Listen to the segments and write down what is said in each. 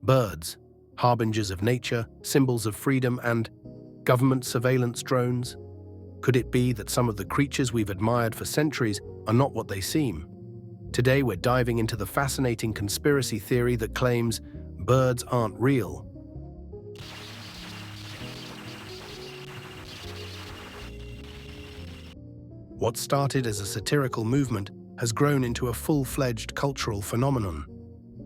Birds, harbingers of nature, symbols of freedom, and government surveillance drones? Could it be that some of the creatures we've admired for centuries are not what they seem? Today we're diving into the fascinating conspiracy theory that claims birds aren't real. What started as a satirical movement has grown into a full-fledged cultural phenomenon.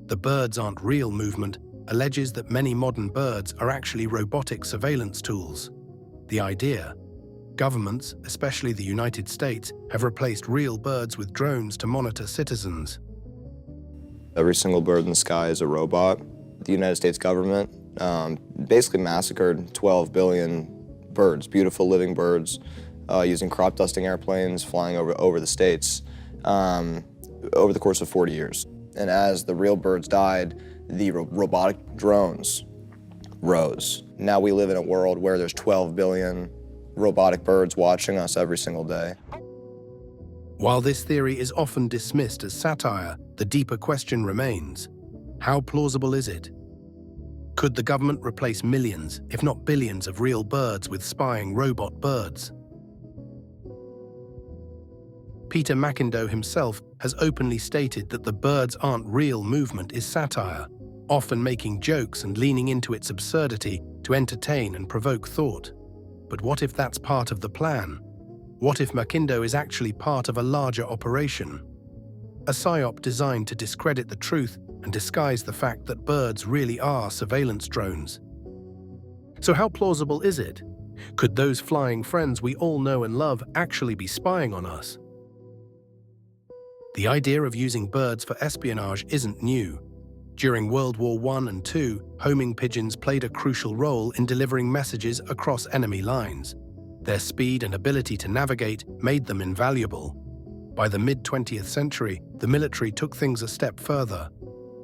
The birds aren't real movement alleges that many modern birds are actually robotic surveillance tools. The idea: governments, especially the United States, have replaced real birds with drones to monitor citizens. Every single bird in the sky is a robot. The United States government basically massacred 12 billion birds, beautiful living birds, using crop dusting airplanes flying over the states over the course of 40 years. And as the real birds died, the robotic drones rose. Now we live in a world where there's 12 billion robotic birds watching us every single day. While this theory is often dismissed as satire, the deeper question remains: how plausible is it? Could the government replace millions, if not billions, of real birds with spying robot birds? Peter McIndoe himself has openly stated that the birds aren't real movement is satire, often making jokes and leaning into its absurdity to entertain and provoke thought. But what if that's part of the plan? What if McIndoe is actually part of a larger operation? A psyop designed to discredit the truth and disguise the fact that birds really are surveillance drones. So how plausible is it? Could those flying friends we all know and love actually be spying on us? The idea of using birds for espionage isn't new. During World War I and II, homing pigeons played a crucial role in delivering messages across enemy lines. Their speed and ability to navigate made them invaluable. By the mid-20th century, the military took things a step further.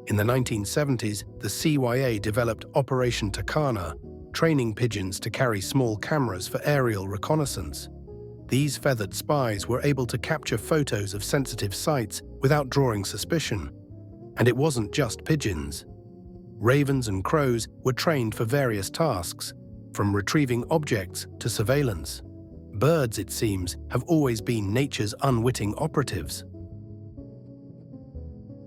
In the 1970s, the CIA developed Operation Tucana, training pigeons to carry small cameras for aerial reconnaissance. These feathered spies were able to capture photos of sensitive sites without drawing suspicion. And it wasn't just pigeons. Ravens and crows were trained for various tasks, from retrieving objects to surveillance. Birds, it seems, have always been nature's unwitting operatives.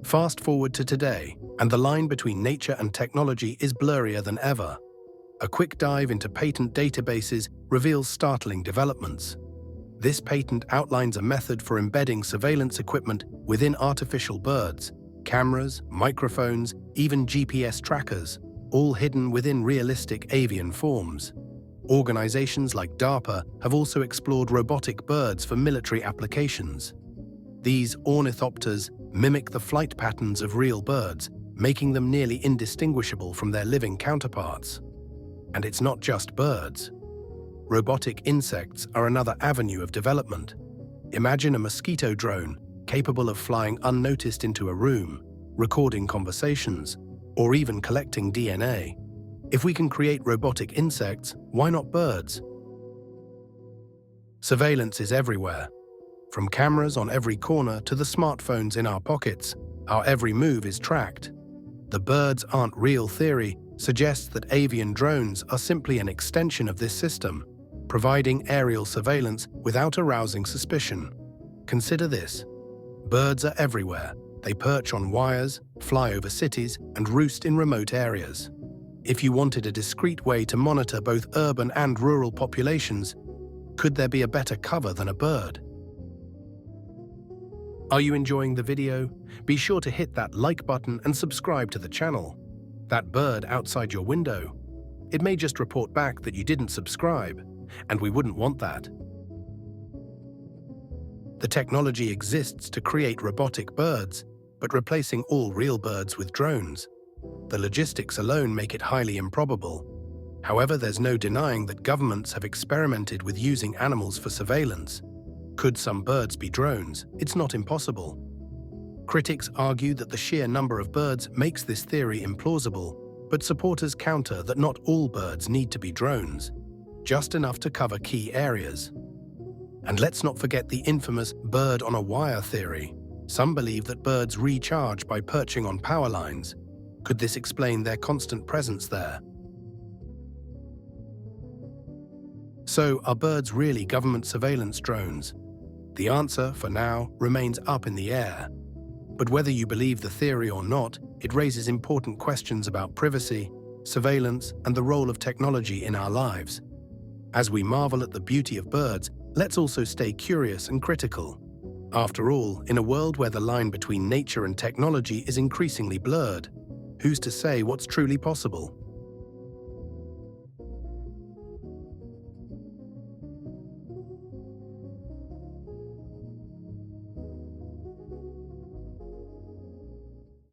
Fast forward to today, and the line between nature and technology is blurrier than ever. A quick dive into patent databases reveals startling developments. This patent outlines a method for embedding surveillance equipment within artificial birds: cameras, microphones, even GPS trackers, all hidden within realistic avian forms. Organizations like DARPA have also explored robotic birds for military applications. These ornithopters mimic the flight patterns of real birds, making them nearly indistinguishable from their living counterparts. And it's not just birds. Robotic insects are another avenue of development. Imagine a mosquito drone capable of flying unnoticed into a room, recording conversations, or even collecting DNA. If we can create robotic insects, why not birds? Surveillance is everywhere. From cameras on every corner to the smartphones in our pockets, our every move is tracked. The birds aren't real theory suggests that avian drones are simply an extension of this system, providing aerial surveillance without arousing suspicion. Consider this: birds are everywhere. They perch on wires, fly over cities, and roost in remote areas. If you wanted a discreet way to monitor both urban and rural populations, could there be a better cover than a bird? Are you enjoying the video? Be sure to hit that like button and subscribe to the channel. That bird outside your window, it may just report back that you didn't subscribe, and we wouldn't want that. The technology exists to create robotic birds, but replacing all real birds with drones. The logistics alone make it highly improbable. However, there's no denying that governments have experimented with using animals for surveillance. Could some birds be drones? It's not impossible. Critics argue that the sheer number of birds makes this theory implausible, but supporters counter that not all birds need to be drones, just enough to cover key areas. And let's not forget the infamous bird on a wire theory. Some believe that birds recharge by perching on power lines. Could this explain their constant presence there? So, are birds really government surveillance drones? The answer, for now, remains up in the air. But whether you believe the theory or not, it raises important questions about privacy, surveillance, and the role of technology in our lives. As we marvel at the beauty of birds, let's also stay curious and critical. After all, in a world where the line between nature and technology is increasingly blurred, who's to say what's truly possible?